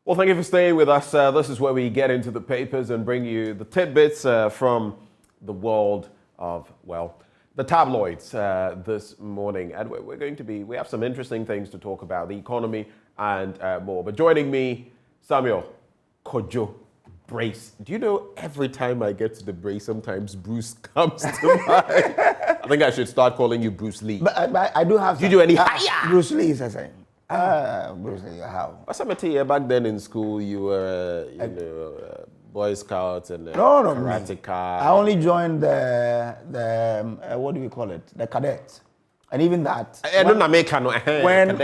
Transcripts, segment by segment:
Well, thank you for staying with us. This is where we get into the papers and bring you the tidbits from the world of, well, the tabloids this morning. And we have some interesting things to talk about, the economy and more. But joining me, Samuel Kojo Brace. Do you know every time I get to the Brace, sometimes Bruce comes to mind? I think I should start calling you Bruce Lee. But I do have. Do you do any higher? Bruce Lee is the same. Bruce Lee, how? What's up, back then in school, you were, Boy Scouts and Karateka. I only joined the what do we call it? The cadets. And even that.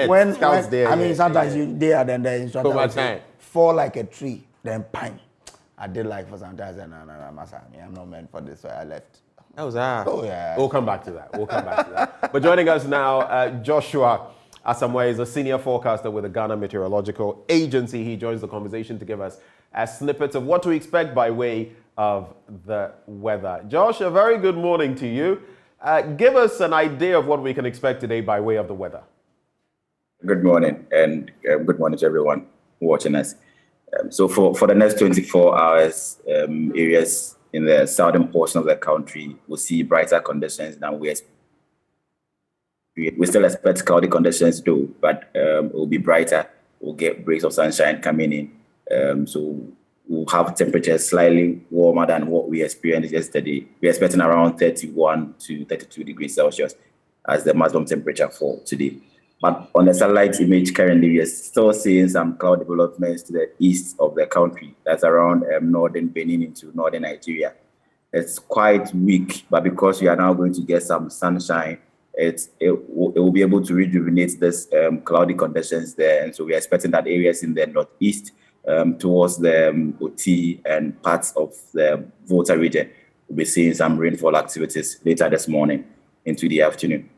When Scouts there. I mean, sometimes you there, then the instructor would say, fall like a tree, then pine. I did like for some time, and I'm not meant for this, so I left. That was that. Oh, yeah. We'll come back to that. But joining us now, Joshua Asamoah is a senior forecaster with the Ghana Meteorological Agency. He joins the conversation to give us a snippet of what to expect by way of the weather. Josh, a very good morning to you. Give us an idea of what we can expect today by way of the weather. Good morning, and good morning to everyone watching us. So for the next 24 hours, areas in the southern portion of the country will see brighter conditions than we expect. We still expect cloudy conditions though, but it will be brighter. We'll get breaks of sunshine coming in. So we'll have temperatures slightly warmer than what we experienced yesterday. We're expecting around 31 to 32 degrees Celsius as the maximum temperature for today. But on the satellite image currently, we are still seeing some cloud developments to the east of the country. That's around northern Benin into northern Nigeria. It's quite weak, but because we are now going to get some sunshine, it will be able to rejuvenate this cloudy conditions there. And so we are expecting that areas in the northeast towards the Oti and parts of the Volta region, we'll be seeing some rainfall activities later this morning into the afternoon.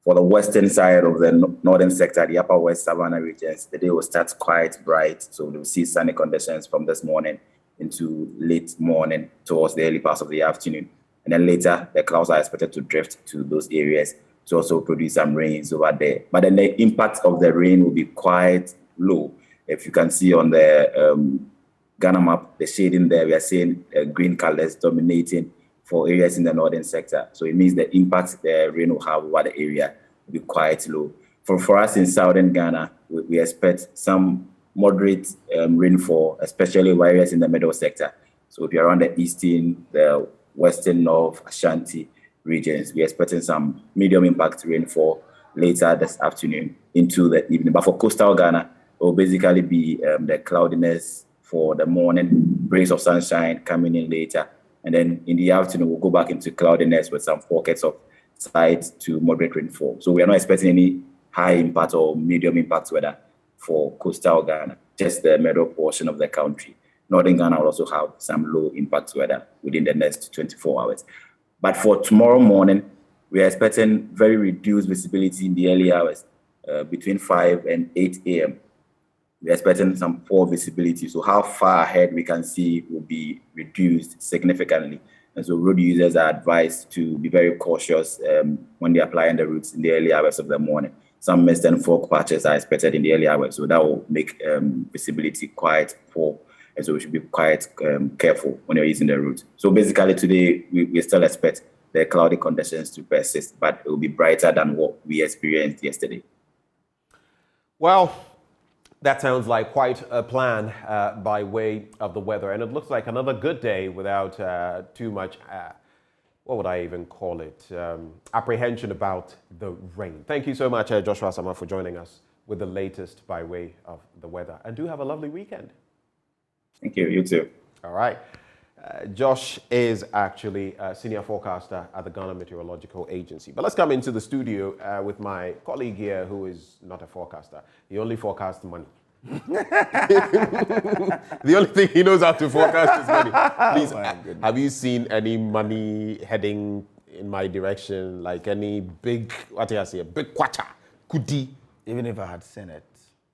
For the western side of the northern sector, the upper west Savannah regions, the day will start quite bright. So we'll see sunny conditions from this morning into late morning towards the early parts of the afternoon. And then later, the clouds are expected to drift to those areas to also produce some rains over there. But then the impact of the rain will be quite low. If you can see on the Ghana map, the shading there, we are seeing green colors dominating for areas in the northern sector. So it means the impact the rain will have over the area will be quite low. For us in southern Ghana, we expect some moderate rainfall, especially areas in the middle sector. So if you're around the eastern, the western, north, Ashanti regions, we're expecting some medium impact rainfall later this afternoon into the evening. But for coastal Ghana, it will basically be the cloudiness for the morning, breaks of sunshine coming in later. And then in the afternoon, we'll go back into cloudiness with some pockets of slight to moderate rainfall. So we are not expecting any high impact or medium impact weather for coastal Ghana, just the middle portion of the country. Northern Ghana will also have some low impact weather within the next 24 hours. But for tomorrow morning, we are expecting very reduced visibility in the early hours, between 5 and 8 a.m. We're expecting some poor visibility. So how far ahead we can see will be reduced significantly. And so road users are advised to be very cautious when they're applying the routes in the early hours of the morning. Some mist and fog patches are expected in the early hours. So that will make visibility quite poor. And so we should be quite careful when you're using the route. So basically today, we still expect the cloudy conditions to persist, but it will be brighter than what we experienced yesterday. Well, that sounds like quite a plan by way of the weather. And it looks like another good day without too much, what would I even call it, apprehension about the rain. Thank you so much, Joshua Asamoah, for joining us with the latest by way of the weather. And do have a lovely weekend. Thank you. You too. All right. Josh is actually a senior forecaster at the Ghana Meteorological Agency. But let's come into the studio with my colleague here who is not a forecaster. He only forecasts money. The only thing he knows how to forecast is money. Please, have you seen any money heading in my direction? Like any big, what do I say, a big kwacha, kudi? Even if I had seen it,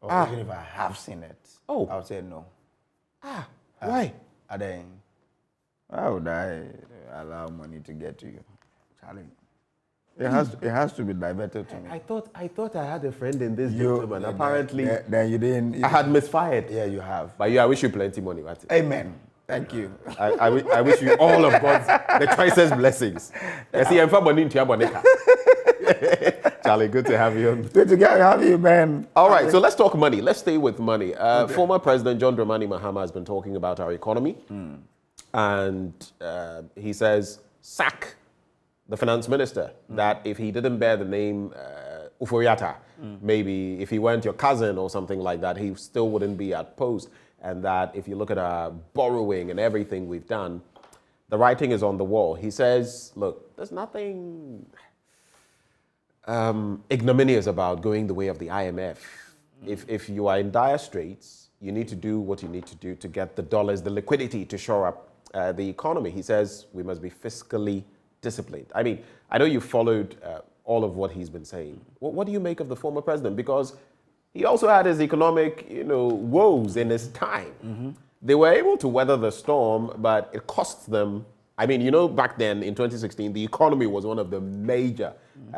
or even if I have seen it, I would say no. Why? Why would I allow money to get to you? Charlie. It has to be diverted to me. I thought I had a friend in this gentleman. Apparently, then you didn't. I had misfired. Yeah, you have. But I wish you plenty money. Amen. Thank you. I wish you all of God's the choicest blessings. Charlie, good to have you. Good to have you, man. All right, so let's talk money. Let's stay with money. Former President John Dramani Mahama has been talking about our economy. And he says, sack the finance minister. That if he didn't bear the name Uforiata, maybe if he weren't your cousin or something like that, he still wouldn't be at post. And that if you look at our borrowing and everything we've done, the writing is on the wall. He says, look, there's nothing ignominious about going the way of the IMF. If you are in dire straits, you need to do what you need to do to get the dollars, the liquidity to shore up the economy. He says we must be fiscally disciplined. I mean, I know you followed all of what he's been saying. What do you make of the former president? Because he also had his economic, woes in his time. They were able to weather the storm, but it cost them. I mean, back then in 2016, the economy was one of the major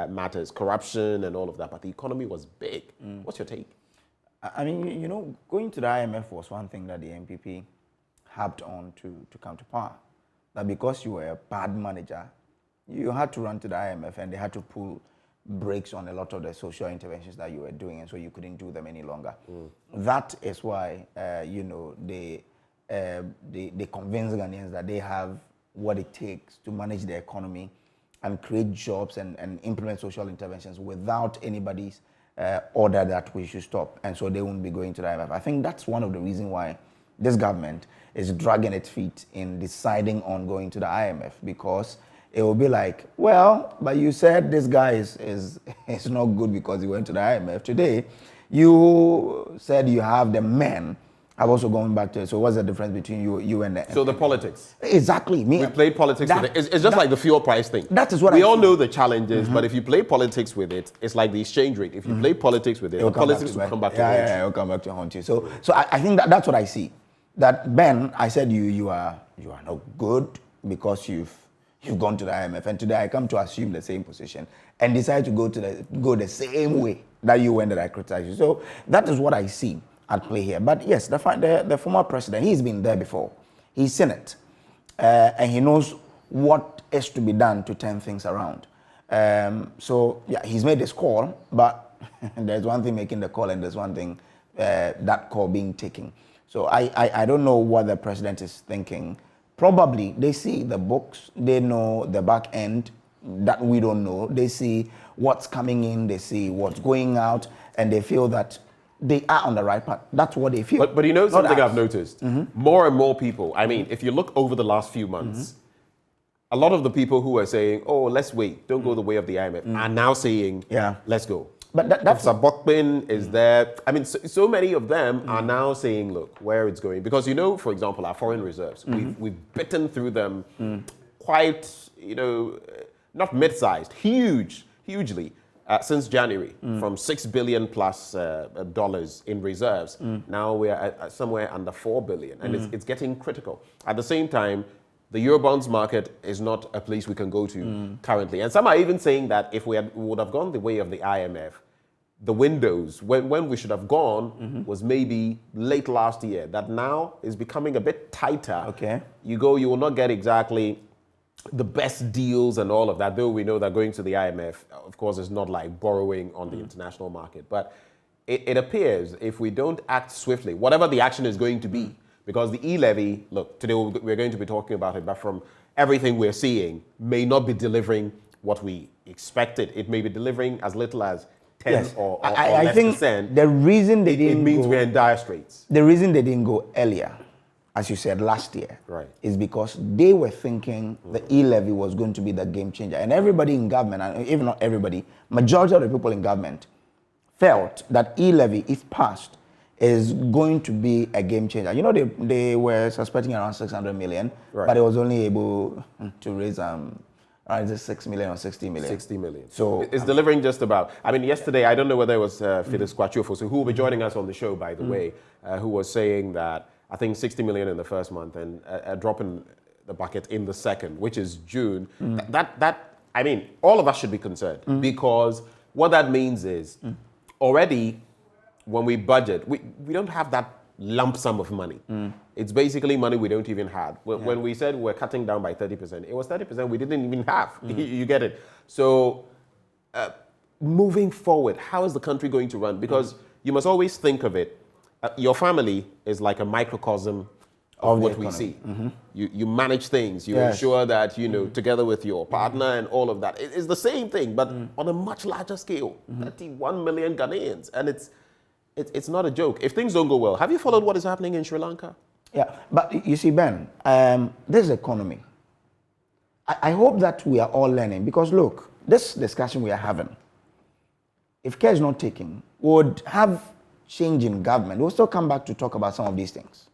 matters, corruption and all of that, but the economy was big. What's your take? I mean, going to the IMF was one thing that the MPP harped on to come to power. That because you were a bad manager, you had to run to the IMF and they had to pull brakes on a lot of the social interventions that you were doing, and so you couldn't do them any longer. That is why, they convince Ghanaians that they have what it takes to manage the economy and create jobs and implement social interventions without anybody's order that we should stop. And so they won't be going to the IMF. I think that's one of the reasons why this government is dragging its feet in deciding on going to the IMF, because it will be like, well, but you said this guy is not good because he went to the IMF. Today, you said you have the men. I'm also going back to it. So what's the difference between you and the... So the politics. Exactly. We play politics with it. It's just like the fuel price thing. That is what we all know the challenges, but if you play politics with it, it's like the exchange rate. If you play politics with it, the politics will come back to haunt you. Yeah, it'll come back to haunt you. So I think that's what I see. That Ben, I said you are not good because you've gone to the IMF, and today I come to assume the same position and decide to go the same way that you went that I criticized you. So that is what I see at play here. But yes, the former president, he's been there before. He's seen it. And he knows what is to be done to turn things around. So yeah, he's made this call, but there's one thing making the call and there's one thing that call being taken. So I don't know what the president is thinking. Probably they see the books, they know the back end that we don't know. They see what's coming in, they see what's going out, and they feel that they are on the right path. That's what they feel. But something I've noticed? More and more people, I mean, if you look over the last few months, a lot of the people who are saying, oh, let's wait, don't go the way of the IMF, are now saying, yeah, let's go. But that's Bokpin is there. I mean, so many of them are now saying, look, where it's going. Because, for example, our foreign reserves, we've bitten through them quite, not mid-sized, hugely. Since January, from $6 billion plus dollars in reserves. Now we're at somewhere under $4 billion, and it's getting critical. At the same time, the Eurobonds market is not a place we can go to currently. And some are even saying that if we would have gone the way of the IMF, the windows, when we should have gone, was maybe late last year. That now is becoming a bit tighter. Okay. You will not get exactly the best deals and all of that, though we know that going to the IMF, of course, is not like borrowing on the international market. But it appears if we don't act swiftly, whatever the action is going to be, because the e-levy, look, today we're going to be talking about it, but from everything we're seeing, may not be delivering what we expected. It may be delivering as little as 10 or I less think percent. The reason they didn't it means we're in dire straits. The reason they didn't go earlier, as you said, last year, is because they were thinking the e-levy was going to be the game changer. And everybody in government, and even not everybody, majority of the people in government felt that e-levy, if passed, is going to be a game changer. They were suspecting around 600 million, but it was only able to raise is it 6 million or 60 million? 60 million. So it's delivering just about. I mean, yesterday, I don't know whether it was Fides Kwachuofosu, who will be joining us on the show, by the way, who was saying that I think 60 million in the first month and a drop in the bucket in the second, which is June. That I mean, all of us should be concerned because what that means is already when we budget, we don't have that lump sum of money. It's basically money we don't even have. When we said we're cutting down by 30%, it was 30% we didn't even have. You get it? So moving forward, how is the country going to run? Because you must always think of it. Your family is like a microcosm of what we see. You manage things. You ensure that, you know, together with your partner and all of that. It's the same thing, but on a much larger scale. 31 million Ghanaians. And it's not a joke. If things don't go well, have you followed what is happening in Sri Lanka? Yeah, but you see, Ben, this economy, I hope that we are all learning because look, this discussion we are having, if care is not taken, would have change in government. We'll still come back to talk about some of these things.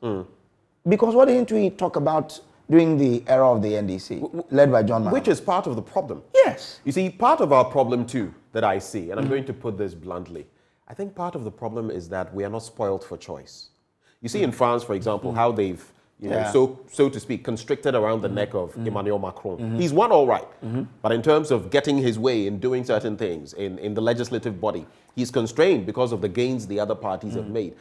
Because what didn't we talk about during the era of the NDC, led by John Mahama? Which is part of the problem. Yes. You see, part of our problem too, that I see, and I'm going to put this bluntly, I think part of the problem is that we are not spoiled for choice. You see in France, for example, how they've, you know, so to speak, constricted around the neck of Emmanuel Macron. He's won all right. But in terms of getting his way in doing certain things in the legislative body, he's constrained because of the gains the other parties have made.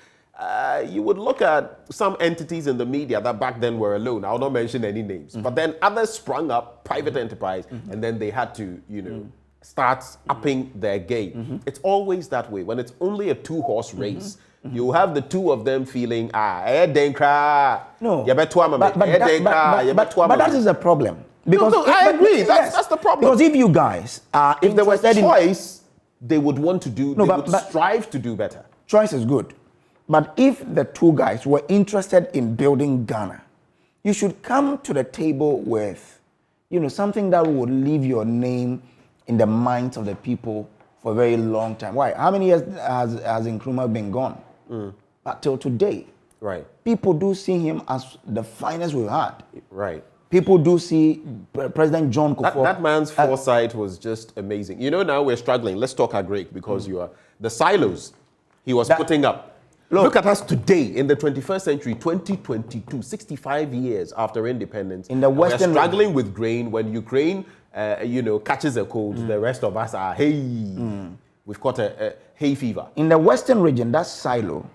You would look at some entities in the media that back then were alone. I'll not mention any names. But then others sprung up, private enterprise, and then they had to, you know, start upping their game. It's always that way. When it's only a two-horse race, you have the two of them feeling, no. But that is a problem. Because I agree. That's the problem. Because if you guys are if there was choice, they would want to do, they would strive to do better. Choice is good. But if the two guys were interested in building Ghana, you should come to the table with, you know, something that would leave your name in the minds of the people for a very long time. Why? How many years has Nkrumah been gone? But till today, right? People do see him as the finest we've had. Right. People do see President John Kufuor. That man's foresight was just amazing. You know, now we're struggling. Let's talk our Greek because you are the silos he was putting up. Look at us today in the 21st century, 2022, 65 years after independence. In the Western, we're struggling with grain. When Ukraine, you know, catches a cold, the rest of us are, we've got a hay fever. In the Western region, that silo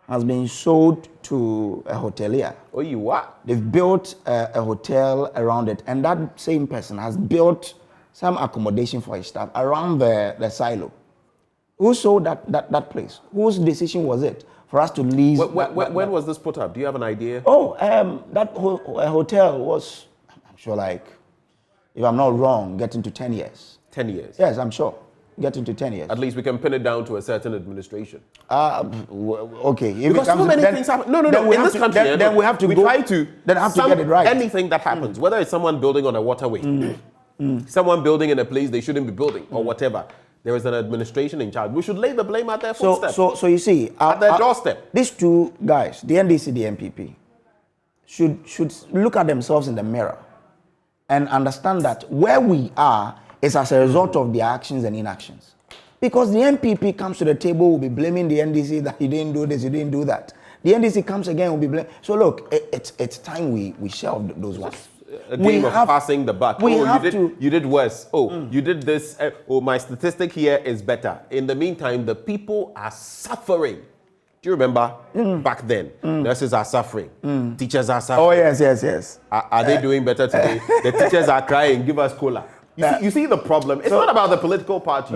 has been sold to a hotelier. Oh, you what? They've built a hotel around it, and that same person has built some accommodation for his staff around the silo. Who sold that place? Whose decision was it for us to lease? When was this put up? Do you have an idea? Oh, that hotel was, I'm sure, like, if I'm not wrong, getting to 10 years. 10 years? Yes, I'm sure. Getting to 10 years. At least we can pin it down to a certain administration. Okay. If because so many things happen. No. In this country, then we have to get it right. Anything that happens, whether it's someone building on a waterway, someone building in a place they shouldn't be building, or whatever. There is an administration in charge. We should lay the blame at their footstep. So you see, at their doorstep. These two guys, the NDC, the MPP, should look at themselves in the mirror and understand that where we are is as a result of their actions and inactions. Because the MPP comes to the table, will be blaming the NDC that he didn't do this, he didn't do that. The NDC comes again, will be blaming. So look, it's time we shelve those ones. A game of passing the buck. You did worse. You did this. My statistic here is better. In the meantime, the people are suffering. Do you remember back then? Nurses are suffering. Teachers are suffering. Oh, yes. Are they doing better today? The teachers are crying. Give us cola. You see the problem? It's not about the political party.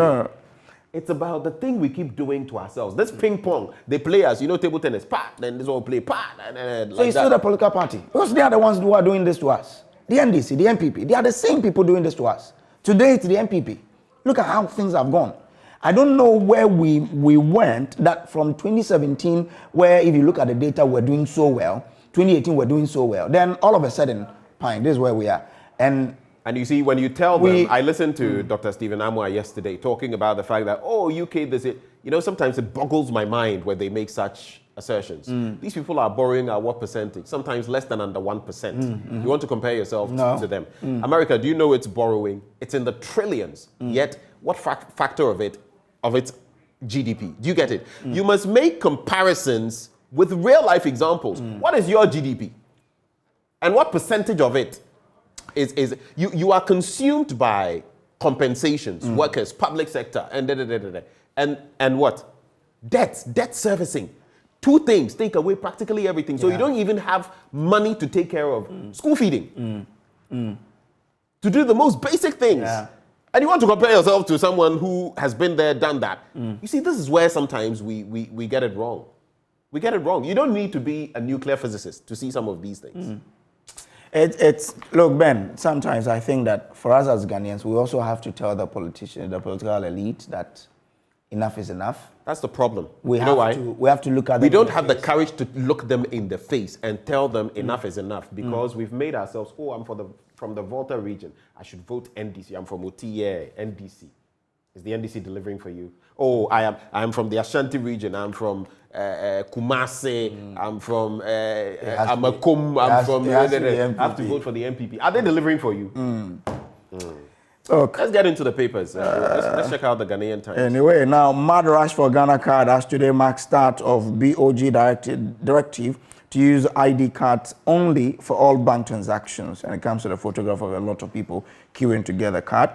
It's about the thing we keep doing to ourselves. This ping pong, they play us, you know, table tennis, pat, then this one play pat. So it's still the political party. Because they are the ones who are doing this to us. The NDC, the MPP, they are the same people doing this to us. Today it's the MPP. Look at how things have gone. I don't know where we went that from 2017, where if you look at the data, we're doing so well. 2018, we're doing so well. Then all of a sudden, fine, this is where we are. And you see, when you tell them, I listened to Dr. Stephen Amwa yesterday talking about the fact that, UK, this is, you know, sometimes it boggles my mind when they make such assertions. These people are borrowing at what percentage? Sometimes less than under 1%. You want to compare yourself to them. America, do you know it's borrowing? It's in the trillions. Yet, what factor of its GDP? Do you get it? You must make comparisons with real life examples. What is your GDP? And what percentage of it is you are consumed by compensations, workers, public sector, and what? Debt servicing. Two things take away practically everything. So you don't even have money to take care of school feeding, to do the most basic things. Yeah. And you want to compare yourself to someone who has been there, done that. You see, this is where sometimes we get it wrong. We get it wrong. You don't need to be a nuclear physicist to see some of these things. Look, Ben, sometimes I think that for us as Ghanaians, we also have to tell the politicians, the political elite that enough is enough. That's the problem. We have to look at them. We don't have the courage to look them in the face and tell them enough is enough, because we've made ourselves, I'm from the Volta region. I should vote NDC. I'm from Otiye, NDC. Is the NDC delivering for you? Oh, I am from the Ashanti region. I'm from Kumasi. I'm from Amakum. I'm from. I have to vote for the MPP. Are they delivering for you? Okay. Let's get into the papers. Let's check out the Ghanaian Times. Anyway, now mad rush for Ghana card as today marks start of BOG directive to use ID cards only for all bank transactions. And it comes with a photograph of a lot of people queuing to get a card.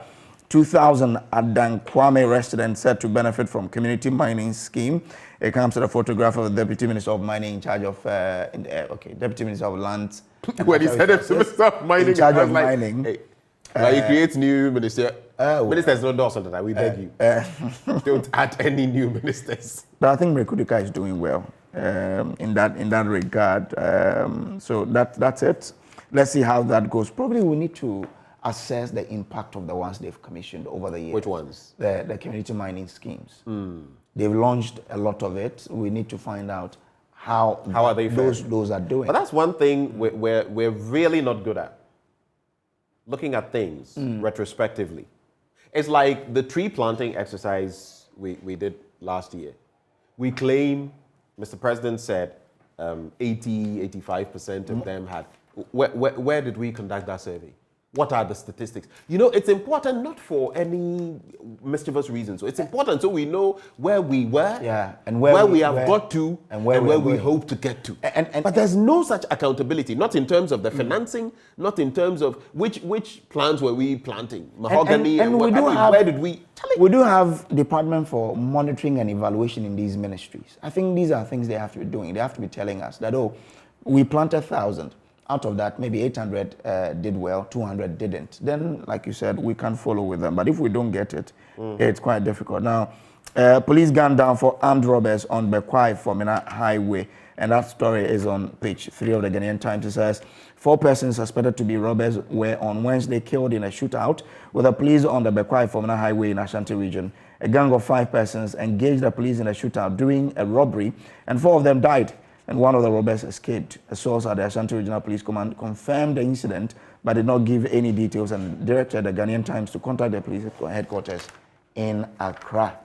2,000 Adan Kwame residents said to benefit from community mining scheme. It comes with a photograph of the Deputy Minister of Mining in charge of, Deputy Minister of Lands. When he said Deputy Minister of Mining, in charge of mining. Hey, he creates new minister. Ministers don't do something like that. We beg you. Don't add any new ministers. But I think Mekudika is doing well in that regard. So that's it. Let's see how that goes. Probably we need to assess the impact of the ones they've commissioned over the years. Which ones? The community mining schemes. They've launched a lot of it. We need to find out how are they those are doing. But that's one thing we're really not good at. Looking at things retrospectively. It's like the tree planting exercise we did last year. We claim, Mr. President said, 85% of them had. Where did we conduct that survey? What are the statistics? You know, it's important not for any mischievous reasons. So it's important so we know where we were, and where we have got to, and where we hope to get to. But there's no such accountability, not in terms of the financing, not in terms of which plants were we planting, mahogany, and where did we? We do have department for monitoring and evaluation in these ministries. I think these are things they have to be doing. They have to be telling us that, we planted 1,000. Out of that, maybe 800 did well, 200 didn't. Then, like you said, we can follow with them. But if we don't get it, it's quite difficult. Now, police gunned down for armed robbers on Bekwai Fomena Highway. And that story is on page 3 of the Ghanaian Times. It says, 4 persons suspected to be robbers were on Wednesday killed in a shootout with the police on the Bekwai Fomena Highway in Ashanti region. A gang of 5 persons engaged the police in a shootout during a robbery, and 4 of them died. And one of the robbers escaped. A source at the Ashanti Regional Police Command confirmed the incident, but did not give any details and directed the Ghanaian Times to contact the police headquarters in Accra.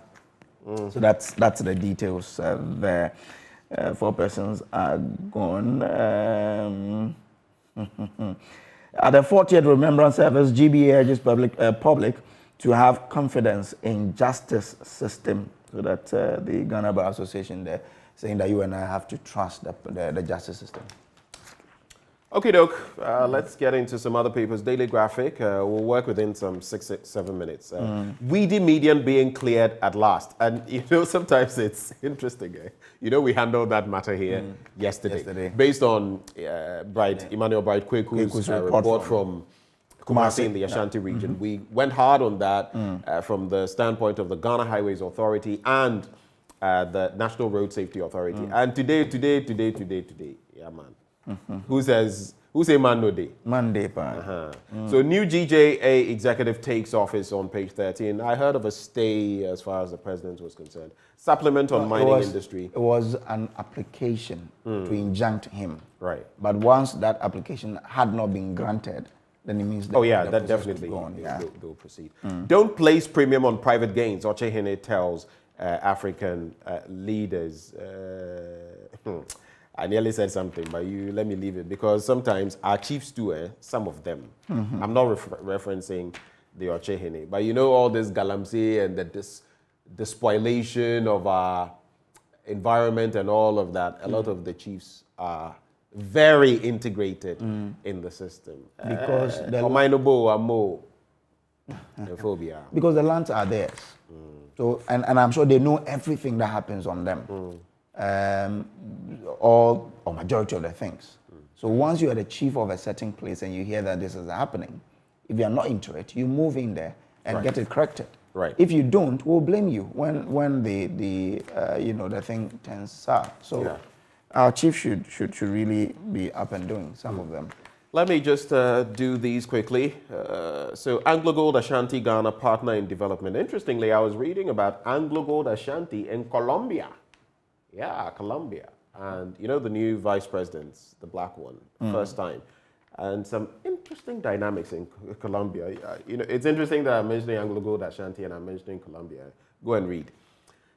So that's the details there. 4 persons are gone. At the 40th Remembrance Service, GBA urges public to have confidence in justice system. So that the Ghana Bar Association there, saying that you and I have to trust the justice system. Okay, Doc. Let's get into some other papers. Daily Graphic. We'll work within some 6-7 minutes. Weedy median being cleared at last. And, sometimes it's interesting. We handled that matter here yesterday. Based on Emmanuel Bright Kweku's report from Kumasi in the Ashanti region. We went hard on that from the standpoint of the Ghana Highways Authority and the National Road Safety Authority. And today, yeah, man. Who say man no day? Monday, So new GJA executive takes office on page 13. I heard of a stay as far as the president was concerned. Supplement on mining industry. It was an application to injunct him. Right. But once that application had not been granted, then it means that that definitely they'll proceed. Don't place premium on private gains. Ochehene tells African leaders. I nearly said something, but let me leave it, because sometimes our chiefs do, some of them. I'm not referencing the Ochehene, but all this galamsey and the spoliation of our environment and all of that. A lot of the chiefs are very integrated in the system. Because Because the lands are theirs. So, and I'm sure they know everything that happens on them. Or majority of the things. So once you are the chief of a certain place and you hear that this is happening, if you are not into it, you move in there and get it corrected. Right. If you don't, we'll blame you when the thing turns sour. So our chief should really be up and doing some of them. Let me just do these quickly. So Anglo Gold Ashanti Ghana partner in development. Interestingly, I was reading about Anglo Gold Ashanti in Colombia. Yeah, Colombia. And you know the new vice president, the black one, first time. And some interesting dynamics in Colombia. It's interesting that I'm mentioning Anglo Gold Ashanti and I'm mentioning Colombia. Go and read.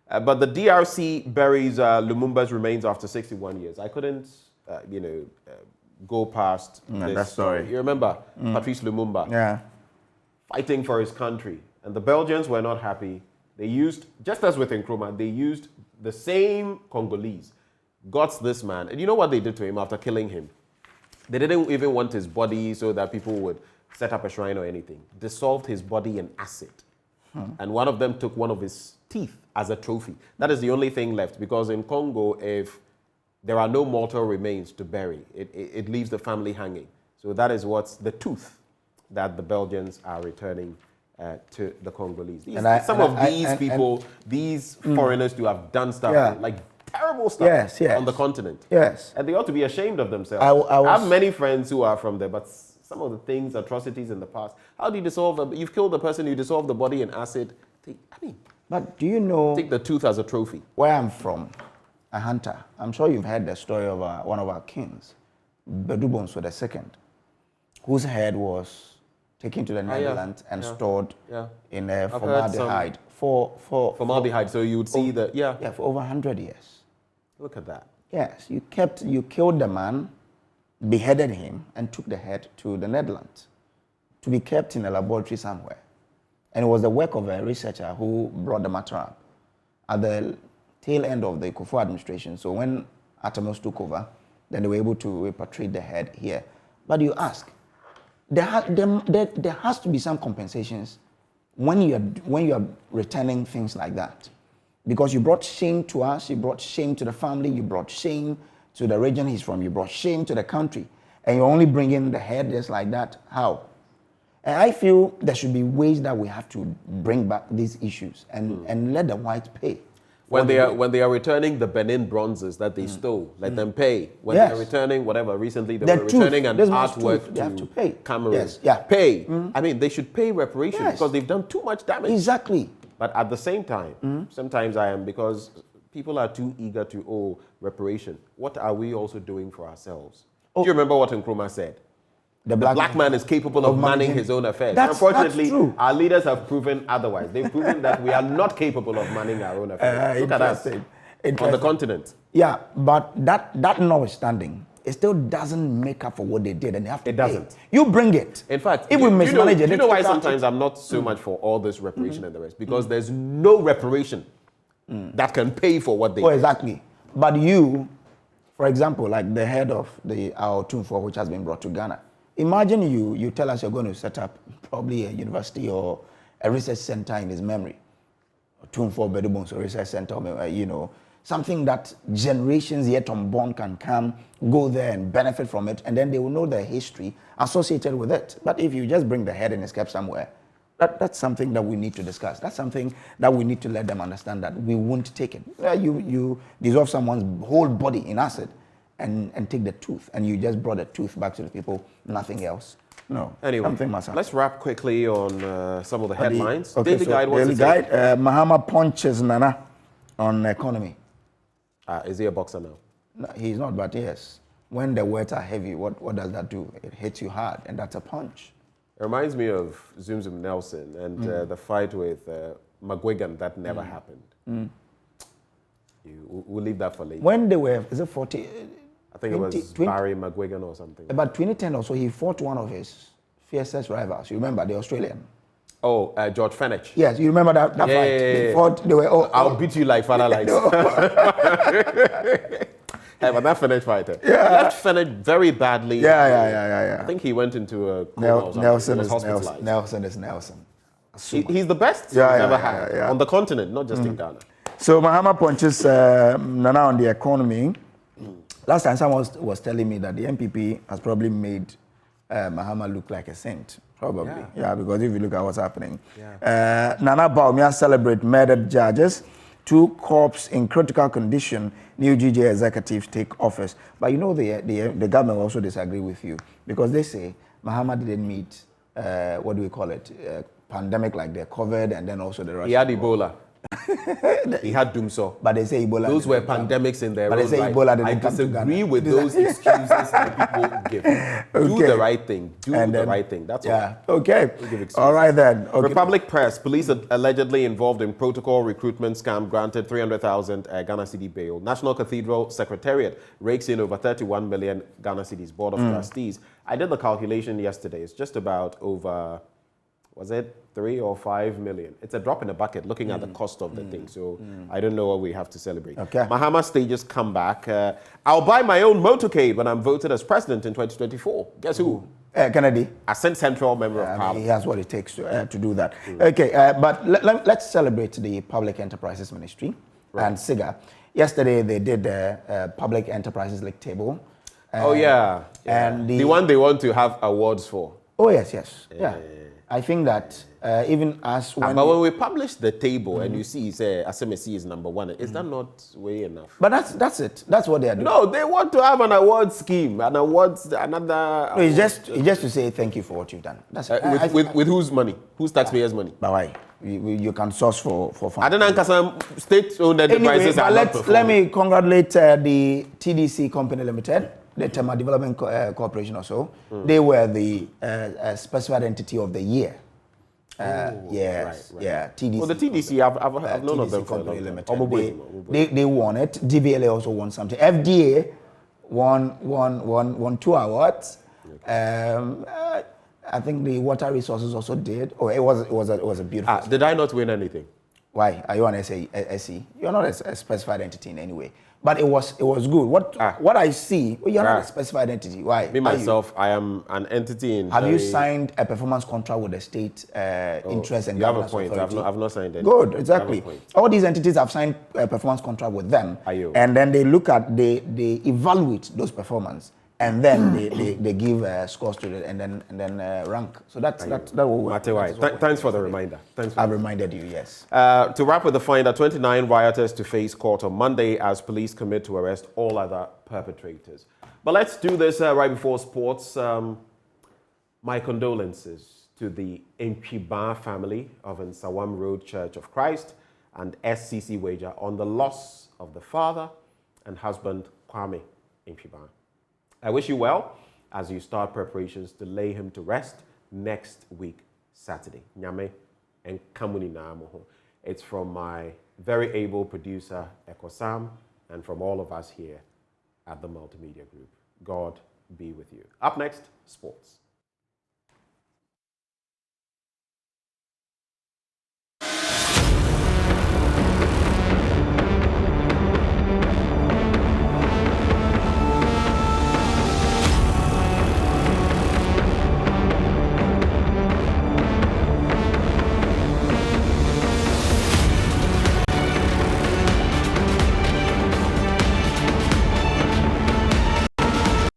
But the DRC buries Lumumba's remains after 61 years. I couldn't, go past this story. You remember Patrice Lumumba? Yeah. Fighting for his country. And the Belgians were not happy. They used, just as with Nkrumah, they used the same Congolese. Got this man. And you know what they did to him after killing him? They didn't even want his body so that people would set up a shrine or anything. Dissolved his body in acid. And one of them took one of his teeth as a trophy. That is the only thing left, because in Congo, if there are no mortal remains to bury, it leaves the family hanging. So that is what's the tooth that the Belgians are returning to the Congolese. These foreigners do have done stuff like terrible stuff on the continent. Yes. And they ought to be ashamed of themselves. I have many friends who are from there, but some of the things, atrocities in the past, how do you dissolve you've killed the person, you dissolve the body in acid. But do you know... Take the tooth as a trophy. Where I'm from, a hunter. I'm sure you've heard the story of one of our kings, Bedubonso II, whose head was taken to the Netherlands and stored in a formaldehyde. Formaldehyde, so you would see that, for over 100 years. Look at that. Yes, you killed the man, beheaded him, and took the head to the Netherlands to be kept in a laboratory somewhere. And it was the work of a researcher who brought the matter up at the tail end of the Kufuor administration. So when Atamos took over, then they were able to repatriate the head here. But you ask, there has to be some compensations when you are returning things like that. Because you brought shame to us, you brought shame to the family, you brought shame to the region he's from, you brought shame to the country, and you're only bringing the head just like that. How? And I feel there should be ways that we have to bring back these issues and let the whites pay. When they are returning the Benin bronzes that they stole, let them pay. When they are returning whatever, recently they were returning an artwork they have to pay. Cameroon. Pay. I mean, they should pay reparations because they've done too much damage. Exactly. But at the same time, sometimes because people are too eager to owe reparation. What are we also doing for ourselves? Do you remember what Nkrumah said? The black man is capable of manning his own affairs. Unfortunately, our leaders have proven otherwise. They've proven that we are not capable of manning our own affairs. Look at us on the continent. Yeah, but that notwithstanding, it still doesn't make up for what they did, and they have to pay. It doesn't. You bring it. In fact, if we mismanage it, you know why sometimes I'm not so much for all this reparation and the rest? Because there's no reparation that can pay for what they did. Exactly. But you, for example, like the head of our Tunfor, which has been brought to Ghana, imagine you tell us you're going to set up probably a university or a research center in his memory. Tunfor Bedubonso Research Center, something that generations yet unborn can come, go there and benefit from it, and then they will know the history associated with it. But if you just bring the head and it's kept somewhere, that's something that we need to discuss. That's something that we need to let them understand that we won't take it. You dissolve someone's whole body in acid and take the tooth, and you just brought the tooth back to the people, nothing else. No. Anyway, something must happen. Let's wrap quickly on some of the headlines. Daily Guide, Mahama punches Nana on economy. Is he a boxer now? No, he's not, but yes. When the words are heavy, what does that do? It hits you hard, and that's a punch. It reminds me of Zoom Zoom Nelson and the fight with McGuigan that never happened. We'll leave that for later. When they were, is it 40? I think it was Barry McGuigan or something. About 2010 or so, he fought one of his fiercest rivals. You remember, the Australian? Oh, George Fenech. Yes, you remember that fight? They fought, they were I'll beat you like father likes. Hey, but that Fenech fighter. Left Fenech very badly. Yeah. I think he went into a coma or something. Nelson is Nelson. He's the best we've ever had on the continent, not just in Ghana. So Mahama punches Nana on the economy. Last time someone was telling me that the MPP has probably made Mahama look like a saint. Probably. Yeah, because if you look at what's happening. Nana Bawumia celebrate murdered judges. 2 corpses in critical condition. New GJ executives take office. But you know the government also disagree with you. Because they say Mahama didn't meet, what do we call it? Pandemic like the COVID and then also the Russia. He had Ebola. He had Doomso. But they say Ebola. Those were pandemics in their own right. But they say Ebola didn't come to Ghana. I disagree with those excuses that people give. Do the right thing. Do the right thing. That's all. Okay. All right then. Okay. Republic Press. Police allegedly involved in protocol recruitment scam granted 300,000 Ghana cedi bail. National Cathedral Secretariat rakes in over 31 million Ghana cedis. Board of Trustees. I did the calculation yesterday. It's just about over, was it 3 or 5 million? It's a drop in the bucket looking at the cost of the thing. So I don't know what we have to celebrate. Okay. Mahama stages comeback. I'll buy my own motorcade when I'm voted as president in 2024. Guess who? Kennedy. Ascent Central Member of Parliament. He has what it takes to do that. Okay, but let's celebrate the Public Enterprises Ministry and SIGA. Yesterday they did the Public Enterprises League table. And the one they want to have awards for. Oh, yes. I think that even as when... But when we publish the table and you see, say, SMSC is number 1, is that not way enough? But that's it. That's what they are doing. No, they want to have an award scheme, another... No, it's just to say thank you for what you've done. That's it. With whose money? Whose taxpayers' money? But why? You can source for fun. I don't know, because some state-owned enterprises are not performing. Let me congratulate the TDC Company Limited, the Tema Development Corporation also. They were the specified entity of the year. Yes, right. TDC. Well, the TDC, I've known of them for a long time. They won it. DVLA also won something. FDA won 2 awards. I think the water resources also did. Oh, it was a beautiful. Did I not win anything? Why? Are you on SE? You're not a specified entity in any way. But it was good. What I see, you're not a specified entity. Why? Me myself, I am an entity in. Have you signed a performance contract with the state interest and governance authority? I've not signed any. Good, exactly. All these entities have signed a performance contract with them, and then they look at they evaluate those performance, and then they give scores to it, and then rank. So that's what. Thanks for the reminder. I've reminded you, yes. To wrap with the finder, 29 rioters to face court on Monday as police commit to arrest all other perpetrators. But let's do this right before sports. My condolences to the Nchiba family of Nsawam Road Church of Christ and SCC Wager on the loss of the father and husband, Kwame Nchiba. I wish you well as you start preparations to lay him to rest next week, Saturday. Nyame and Kamuni Naamoho. It's from my very able producer, Ekosam, and from all of us here at the Multimedia Group. God be with you. Up next, sports.